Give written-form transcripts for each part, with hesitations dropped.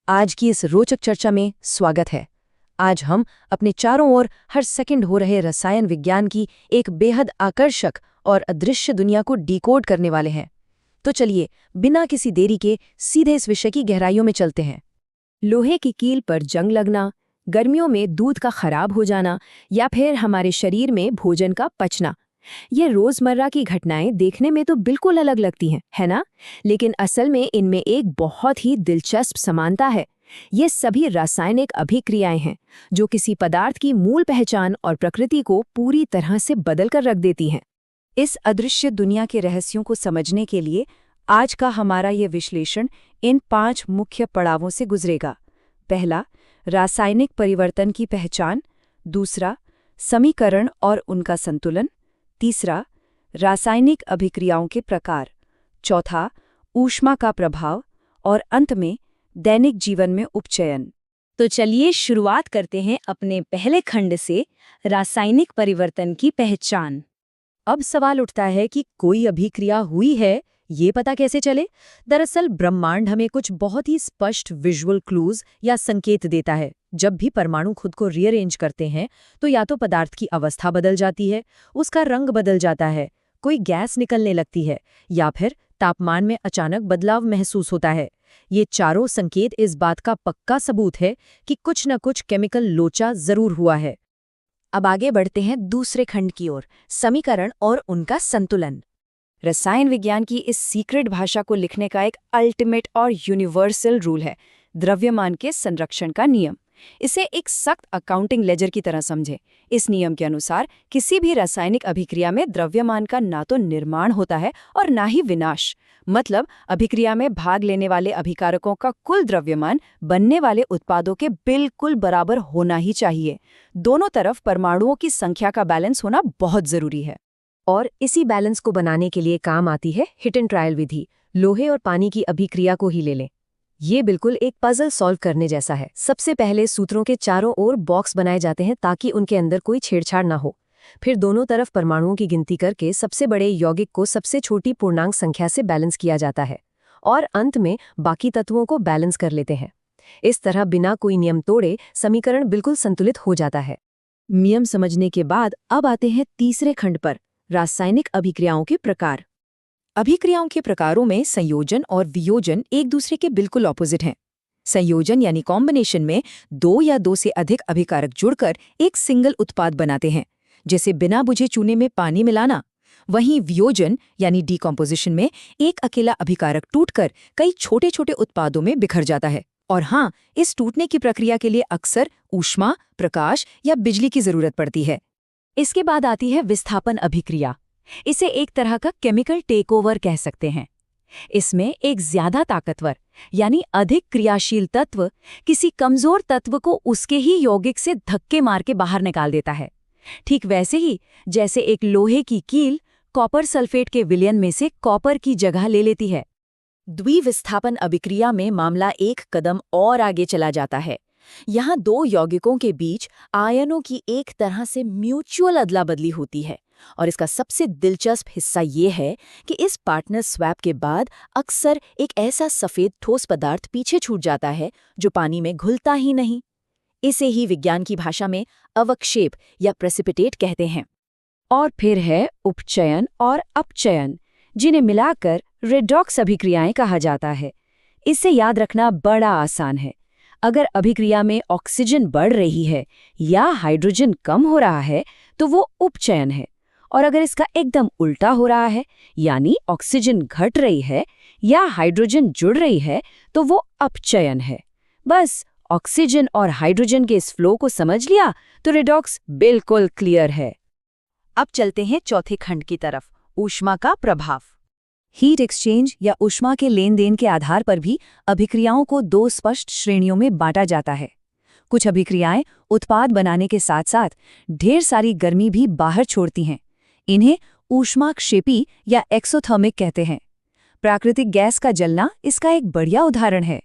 आज की इस रोचक चर्चा में स्वागत है। आज हम अपने चारों ओर हर सेकंड हो रहे रसायन विज्ञान की एक बेहद आकर्षक और अदृश्य दुनिया को डिकोड करने वाले हैं। तो चलिए, बिना किसी देरी के सीधे इस विषय की गहराइयों में चलते हैं। लोहे की कील पर जंग लगना, गर्मियों में दूध का खराब हो जाना या फिर हमारे शरीर में भोजन का पचना, ये रोजमर्रा की घटनाएं देखने में तो बिल्कुल अलग लगती हैं, है ना? लेकिन असल में इनमें एक बहुत ही दिलचस्प समानता है। ये सभी रासायनिक अभिक्रियाएं हैं जो किसी पदार्थ की मूल पहचान और प्रकृति को पूरी तरह से बदल कर रख देती हैं। इस अदृश्य दुनिया के रहस्यों को समझने के लिए आज का हमारा ये विश्लेषण इन 5 मुख्य पड़ावों से गुजरेगा। पहला, रासायनिक परिवर्तन की पहचान। दूसरा, समीकरण और उनका संतुलन। तीसरा, रासायनिक अभिक्रियाओं के प्रकार। चौथा, ऊष्मा का प्रभाव। और अंत में, दैनिक जीवन में उपचयन। तो चलिए शुरुआत करते हैं अपने पहले खंड से, रासायनिक परिवर्तन की पहचान। अब सवाल उठता है कि कोई अभिक्रिया हुई है, ये पता कैसे चले? दरअसल ब्रह्मांड हमें कुछ बहुत ही स्पष्ट विजुअल क्लूज या संकेत देता है। जब भी परमाणु खुद को रीअरेंज करते हैं तो या तो पदार्थ की अवस्था बदल जाती है, उसका रंग बदल जाता है, कोई गैस निकलने लगती है या फिर तापमान में अचानक बदलाव महसूस होता है। ये चारों संकेत इस बात का पक्का सबूत है कि कुछ न कुछ केमिकल लोचा जरूर हुआ है। अब आगे बढ़ते हैं दूसरे खंड की ओर, समीकरण और उनका संतुलन। रसायन विज्ञान की इस सीक्रेट भाषा को लिखने का एक अल्टीमेट और यूनिवर्सल रूल है, द्रव्यमान के संरक्षण का नियम। इसे एक सख्त अकाउंटिंग लेजर की तरह समझें। इस नियम के अनुसार किसी भी रासायनिक अभिक्रिया में द्रव्यमान का ना तो निर्माण होता है और ना ही विनाश। मतलब अभिक्रिया में भाग लेने वाले अभिकारकों का कुल द्रव्यमान बनने वाले उत्पादों के बिल्कुल बराबर होना ही चाहिए। दोनों तरफ परमाणुओं की संख्या का बैलेंस होना बहुत जरूरी है। और इसी बैलेंस को बनाने के लिए काम आती है हिट एंड ट्रायल विधि। लोहे और पानी की अभिक्रिया को ही ले लें। ये बिल्कुल एक पजल सॉल्व करने जैसा है। सबसे पहले सूत्रों के चारों ओर बॉक्स बनाए जाते हैं ताकि उनके अंदर कोई छेड़छाड़ ना हो। फिर दोनों तरफ परमाणुओं की गिनती करके सबसे बड़े यौगिक को सबसे छोटी पूर्णांक संख्या से बैलेंस किया जाता है और अंत में बाकी तत्वों को बैलेंस कर लेते हैं। इस तरह बिना कोई नियम तोड़े समीकरण बिल्कुल संतुलित हो जाता है। नियम समझने के बाद अब आते हैं तीसरे खंड पर, रासायनिक अभिक्रियाओं के प्रकार। अभिक्रियाओं के प्रकारों में संयोजन और वियोजन एक दूसरे के बिल्कुल ऑपोजिट हैं। संयोजन यानी कॉम्बिनेशन में 2 या 2 से अधिक अभिकारक जुड़कर एक सिंगल उत्पाद बनाते हैं, जैसे बिना बुझे चूने में पानी मिलाना। वहीं वियोजन यानी डीकॉम्पोजिशन में एक अकेला अभिकारक टूटकर कई छोटे छोटे उत्पादों में बिखर जाता है। और हाँ, इस टूटने की प्रक्रिया के लिए अक्सर ऊष्मा, प्रकाश या बिजली की जरूरत पड़ती है। इसके बाद आती है विस्थापन अभिक्रिया। इसे एक तरह का केमिकल टेकओवर कह सकते हैं। इसमें एक ज्यादा ताकतवर यानी अधिक क्रियाशील तत्व किसी कमजोर तत्व को उसके ही यौगिक से धक्के मार के बाहर निकाल देता है। ठीक वैसे ही जैसे एक लोहे की कील कॉपर सल्फेट के विलयन में से कॉपर की जगह ले लेती है। द्विविस्थापन अभिक्रिया में मामला एक कदम और आगे चला जाता है। यहाँ 2 यौगिकों के बीच आयनों की एक तरह से म्यूचुअल अदला बदली होती है। और इसका सबसे दिलचस्प हिस्सा ये है कि इस पार्टनर स्वैप के बाद अक्सर एक ऐसा सफेद ठोस पदार्थ पीछे छूट जाता है जो पानी में घुलता ही नहीं। इसे ही विज्ञान की भाषा में अवक्षेप या प्रेसिपिटेट कहते हैं। और फिर है उपचयन और अपचयन, जिन्हें मिलाकर रेडॉक्स अभिक्रियाएं कहा जाता है। इसे याद रखना बड़ा आसान है। अगर अभिक्रिया में ऑक्सीजन बढ़ रही है या हाइड्रोजन कम हो रहा है तो वो उपचयन है, और अगर इसका एकदम उल्टा हो रहा है यानी ऑक्सीजन घट रही है या हाइड्रोजन जुड़ रही है तो वो अपचयन है। बस ऑक्सीजन और हाइड्रोजन के इस फ्लो को समझ लिया तो रेडॉक्स बिल्कुल क्लियर है। अब चलते हैं चौथे खंड की तरफ, ऊष्मा का प्रभाव। हीट एक्सचेंज या ऊष्मा के लेन देन के आधार पर भी अभिक्रियाओं को 2 स्पष्ट श्रेणियों में बांटा जाता है। कुछ अभिक्रियाएं उत्पाद बनाने के साथ साथ ढेर सारी गर्मी भी बाहर छोड़ती हैं। इन्हें ऊष्माक्षेपी या एक्सोथर्मिक कहते हैं। प्राकृतिक गैस का जलना इसका एक बढ़िया उदाहरण है।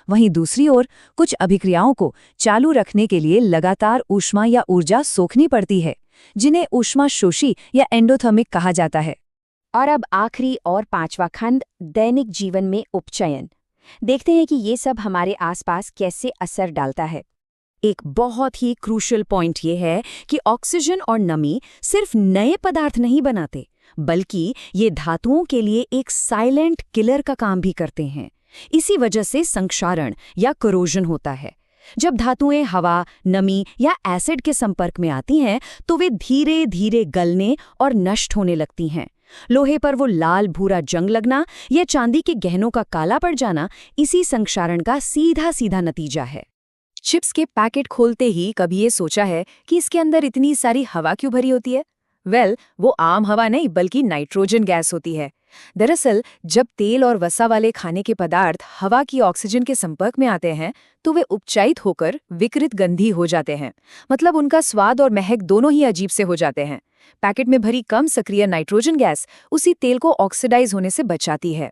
वहीं दूसरी ओर कुछ अभिक्रियाओं को चालू रखने के लिए लगातार ऊष्मा या ऊर्जा सोखनी पड़ती है, जिन्हें ऊष्माशोषी या एंडोथर्मिक कहा जाता है। और अब आखिरी और 5वां खंड, दैनिक जीवन में उपचयन। देखते हैं कि ये सब हमारे आसपास कैसे असर डालता है। एक बहुत ही क्रूशियल पॉइंट ये है कि ऑक्सीजन और नमी सिर्फ नए पदार्थ नहीं बनाते, बल्कि ये धातुओं के लिए एक साइलेंट किलर का काम भी करते हैं। इसी वजह से संक्षारण या करोजन होता है। जब धातुएं हवा, नमी या एसिड के संपर्क में आती हैं तो वे धीरे धीरे गलने और नष्ट होने लगती हैं। लोहे पर वो लाल भूरा जंग लगना या चांदी के गहनों का काला पड़ जाना इसी संक्षारण का सीधा सीधा नतीजा है। चिप्स के पैकेट खोलते ही कभी ये सोचा है कि इसके अंदर इतनी सारी हवा क्यों भरी होती है? वो आम हवा नहीं बल्कि नाइट्रोजन गैस होती है। दरअसल जब तेल और वसा वाले खाने के पदार्थ हवा की ऑक्सीजन के संपर्क में आते हैं तो वे उपचायित होकर विकृत गंधी हो जाते हैं। मतलब उनका स्वाद और महक दोनों ही अजीब से हो जाते हैं। पैकेट में भरी कम सक्रिय नाइट्रोजन गैस उसी तेल को ऑक्सीडाइज होने से बचाती है।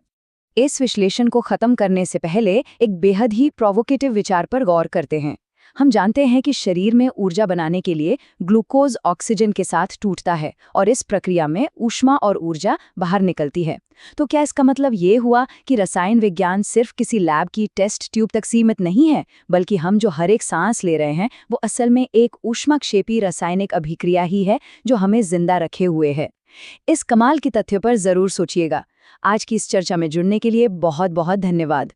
इस विश्लेषण को खत्म करने से पहले एक बेहद ही प्रोवोकेटिव विचार पर गौर करते हैं। हम जानते हैं कि शरीर में ऊर्जा बनाने के लिए ग्लूकोज ऑक्सीजन के साथ टूटता है और इस प्रक्रिया में ऊष्मा और ऊर्जा बाहर निकलती है। तो क्या इसका मतलब ये हुआ कि रसायन विज्ञान सिर्फ किसी लैब की टेस्ट ट्यूब तक सीमित नहीं है, बल्कि हम जो हर एक सांस ले रहे हैं वो असल में एक ऊष्माक्षेपी रासायनिक अभिक्रिया ही है जो हमें जिंदा रखे हुए है? इस कमाल की तथ्य पर जरूर सोचिएगा। आज की इस चर्चा में जुड़ने के लिए बहुत बहुत धन्यवाद।